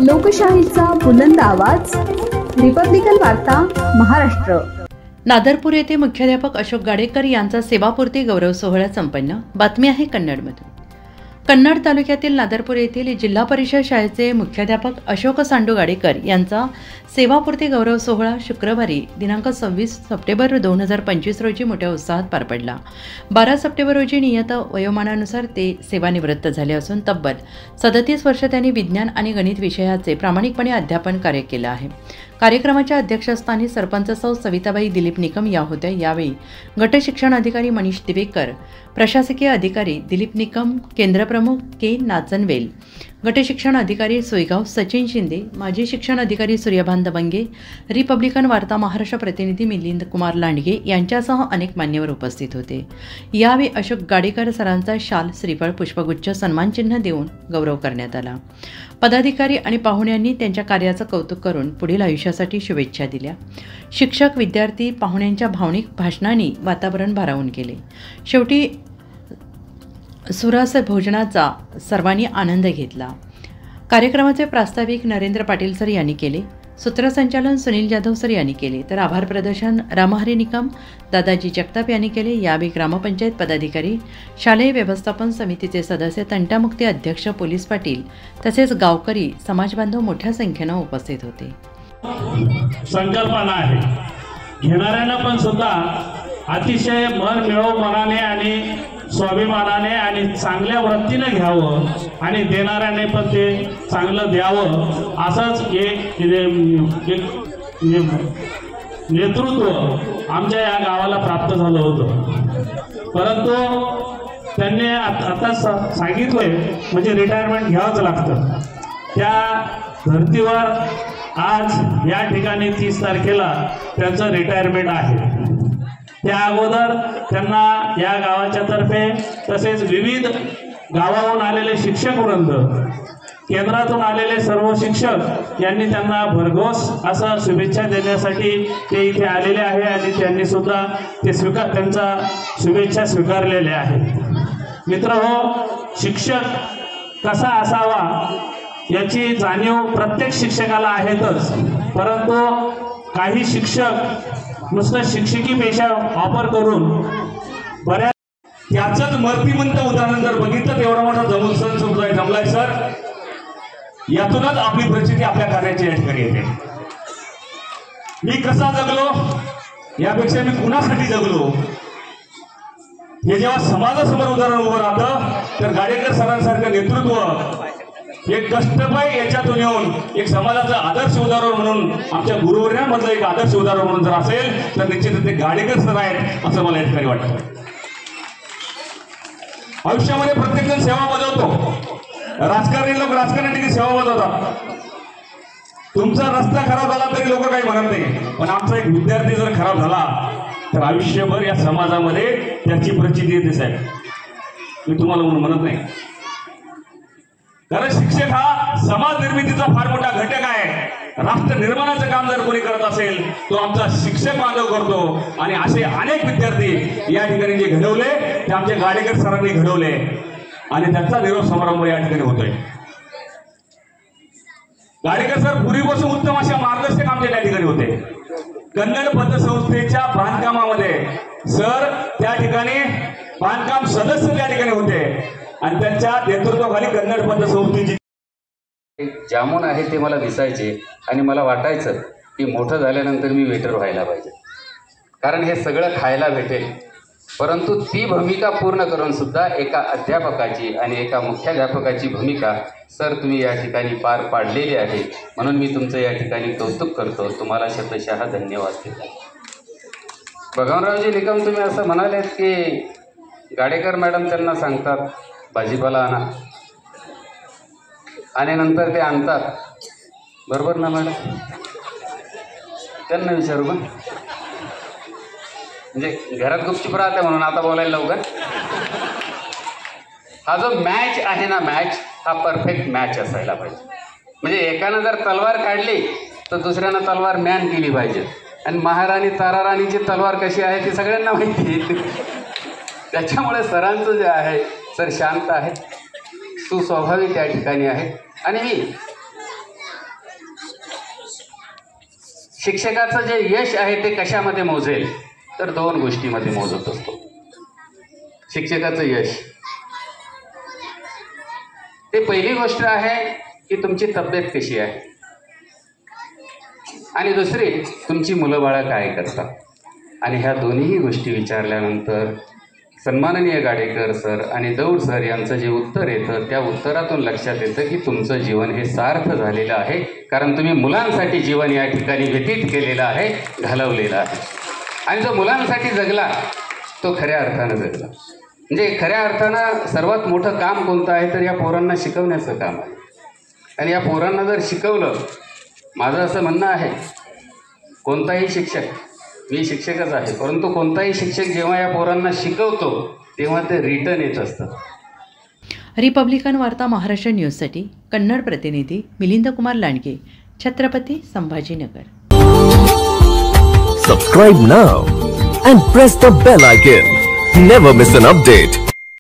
लोकशाहीचा बुलंद आवाज, रिपब्लिकन वार्ता महाराष्ट्र। नादरपूर येथे मुख्याध्यापक अशोक गाडेकर यांचा सेवापूर्ती गौरव सोहळा संपन्न। बातमी आहे कन्नडमधून। कन्नड तालुक्यातील नादरपूर येथील जिल्हा परिषद शाळेचे मुख्याध्यापक अशोक सांडू गाडेकर यांचा सेवापूर्ती गौरव सोहळा शुक्रवारी दिनांक 26 सप्टेंबर 2025 रोजी मोठ्या उत्साहात पार पडला। 12 सप्टेंबर रोजी नियत वयोमानानुसार ते सेवानिवृत्त झाले असून तब्बल 37 वर्ष त्यांनी विज्ञान आणि गणित विषयाचे प्रामाणिकपणे अध्यापन कार्य केले आहे। कार्यक्रमाच्या अध्यक्षस्थानी सरपंच सौ सविताबाई दिलीप निकम या होत्या। यावेळी गट शिक्षण अधिकारी मनीष दिवेकर, प्रशासकीय अधिकारी दिलीप निकम, केंद्रप्रमुख के नाचनवेल, गट शिक्षण अधिकारी सोयगाव सचिन शिंदे, माजी शिक्षण अधिकारी सूर्यभान दबंगे, रिपब्लिकन वार्ता महाराष्ट्र प्रतिनिधी मिलिंद कुमार लांडगे यांच्यासह अनेक मान्यवर उपस्थित होते। यावेळी अशोक गाडेकर सरांचा शाल, श्रीफळ, पुष्पगुच्छ, सन्मानचिन्ह देऊन गौरव करण्यात आला। पदाधिकारी आणि पाहुण्यांनी त्यांच्या कार्याचं कौतुक करून पुढील आयुष्यासाठी शुभेच्छा दिल्या। शिक्षक, विद्यार्थी, पाहुण्यांच्या भावनिक भाषणांनी वातावरण भारावून गेले। शेवटी सुरस भोजनाचा सर्वांनी आनंद घेतला। कार्यक्रमाचे प्रास्ताविक नरेंद्र पाटील सर यांनी केले, सूत्रसंचालन सुनील जाधव सर यांनी केले, तर आभार प्रदर्शन रामहरी निकम, दादाजी जगताप यांनी केले। यावेळी ग्रामपंचायत पदाधिकारी, शालेय व्यवस्थापन समितीचे सदस्य, तंटामुक्ती अध्यक्ष, पोलीस पाटील तसेच गावकरी, समाजबांधव मोठ्या संख्येने उपस्थित होते। संकल्पना आहे, घेणाऱ्यांना पण सुद्धा अतिशय मन मिळव मनाने आणि स्वाभिमानाने आणि चांगल्या वृत्तीने घ्यावं आणि देणाऱ्याने पण ते चांगलं द्यावं, असंच एक नेतृत्व आमच्या या गावाला प्राप्त झालं होतं। परंतु त्यांनी आता सांगितलंय म्हणजे रिटायरमेंट घ्यावंच लागतं। त्या धर्तीवर आज या ठिकाणी 30 तारखेला त्यांचं रिटायरमेंट आहे। त्या अगोदर त्यांना या गावाच्या तर्फे तसेच विविध गावाहून आलेले शिक्षक वृंद, केंद्रातून आलेले सर्व शिक्षक यांनी त्यांना भरघोस असं शुभेच्छा देण्यासाठी ते इथे आलेले आहे आणि त्यांनी सुद्धा ते त्यांचा शुभेच्छा स्वीकारलेल्या आहेत। मित्रहो, शिक्षक कसा असावा याची जाणीव प्रत्येक शिक्षकाला आहेतच, परंतु काही शिक्षक नुसतं शिक्षकी पेशा वापर करून बऱ्याच त्याचंच मर्तीमंत उदाहरण जर बघितलं तर एवढा मोठा जमलाय सर, यातूनच आपली परिस्थिती आपल्या कार्याची या ठिकाणी येते। मी कसा जगलो यापेक्षा मी कुणासाठी जगलो हे जेव्हा समाजासमोर उदाहरण उभं राहतं तर गाडेकर सरांसारखं नेतृत्व एक कष्टपायी याच्यातून येऊन एक समाजाचं आदर्श उदाहरण म्हणून, आमच्या गुरुवर्यांमधलं एक आदर्श उदाहरण म्हणून जर असेल तर निश्चितच ते गाडेकर सर आहेत असं मला या ठिकाणी वाटतं। आयुष्यामध्ये प्रत्येक जण सेवा बजावतो, राजकारणी लोक राजकारण्यासाठी सेवा बजावतात। तुमचा रस्ता खराब झाला तरी लोक काही म्हणत नाही, पण आमचा एक विद्यार्थी जर खराब झाला तर आयुष्यभर या समाजामध्ये त्याची प्रचिती येते साहेब, मी तुम्हाला म्हणत नाही। कारण शिक्षक हा समाज निर्मितीचा फार मोठा घटक आहे। राष्ट्र निर्माणाचं काम जर कोणी करत असेल तो आमचा शिक्षक मानव करतो आणि असे अनेक विद्यार्थी या ठिकाणी जे घडवले ते आमच्या गाडेकर सरांनी घडवले आणि त्यांचा निरोप समारंभ या ठिकाणी होतोय। गाडेकर सर पूर्वीपासून उत्तम अशा मार्गदर्शक आमच्या या ठिकाणी होते। कन्नड पतसंस्थेच्या बांधकामामध्ये सर त्या ठिकाणी बांधकाम सदस्य त्या ठिकाणी होते आणि त्यांच्या नेतृत्वाखाली कन्नड पतसंस्थेची जामून आहे ते मला दिसायचे आणि मला वाटायचं की मोठं झाल्यानंतर मी वेटर व्हायला पाहिजे, कारण हे सगळं खायला भेटेल। परंतु ती भूमिका पूर्ण करून सुद्धा एका अध्यापकाची आणि एका मुख्याध्यापकाची भूमिका सर तुम्ही या ठिकाणी पार पाडलेली आहे, म्हणून मी तुमचं या ठिकाणी कौतुक करतो। तुम्हाला शतशः धन्यवाद देतो। भगवानरावजी निकम, तुम्ही असं म्हणालेत की गाडेकर मॅडम त्यांना सांगतात भाजीपाला आणा आणि नंतर ते आणतात, बरोबर ना मॅडम? त्यांना विचारू का, म्हणजे घरात गुपचूप राहते म्हणून आता बोलायला लवकर। हा जो मॅच आहे ना, मॅच हा परफेक्ट मॅच असायला पाहिजे। म्हणजे एकानं जर तलवार काढली तर दुसऱ्यानं तलवार मॅन केली पाहिजे। आणि महाराणी ताराराणीची तलवार कशी आहे ती सगळ्यांना माहिती आहे। त्याच्यामुळे सरांचं जे आहे, सर शांत आहेत, सुस्वाभाविक या ठिकाणी आहे आणि मी शिक्षकाचं जे यश आहे ते कशामध्ये मोजेल तर 2 गोष्टीमध्ये मोजत असतो. शिक्षकाचं यश ते पहिली गोष्ट आहे की तुमची तब्येत कशी आहे, आणि दुसरी तुमची मुलं बाळं काय करतात. आणि ह्या दोन्ही गोष्टी विचारल्यानंतर सन्माननीय गाडेकर सर आणि दौड सर यांचं जे उत्तर येतं त्या उत्तरातून लक्षात येतं की तुमचं जीवन हे सार्थ झालेलं आहे, कारण तुम्ही मुलांसाठी जीवन या ठिकाणी व्यतीत केलेलं आहे, घालवलेलं आहे. आणि जो मुलांसाठी जगला तो खऱ्या अर्थानं जगला. म्हणजे खऱ्या अर्थानं सर्वात मोठं काम कोणतं आहे तर या पोरांना शिकवण्याचं काम आहे. आणि या पोरांना जर शिकवलं, माझं असं म्हणणं आहे, कोणताही शिक्षक, मी शिक्षकच आहे, परंतु कोणताही शिक्षक जेव्हा या पोरांना शिकवतो तेव्हा ते रिटर्न येत असतं. रिपब्लिकन वार्ता महाराष्ट्र न्यूजसाठी कन्नड प्रतिनिधी Milind Kumar Landge, Chhatrapati Sambhajinagar. Subscribe now and press the bell icon. Never miss an update.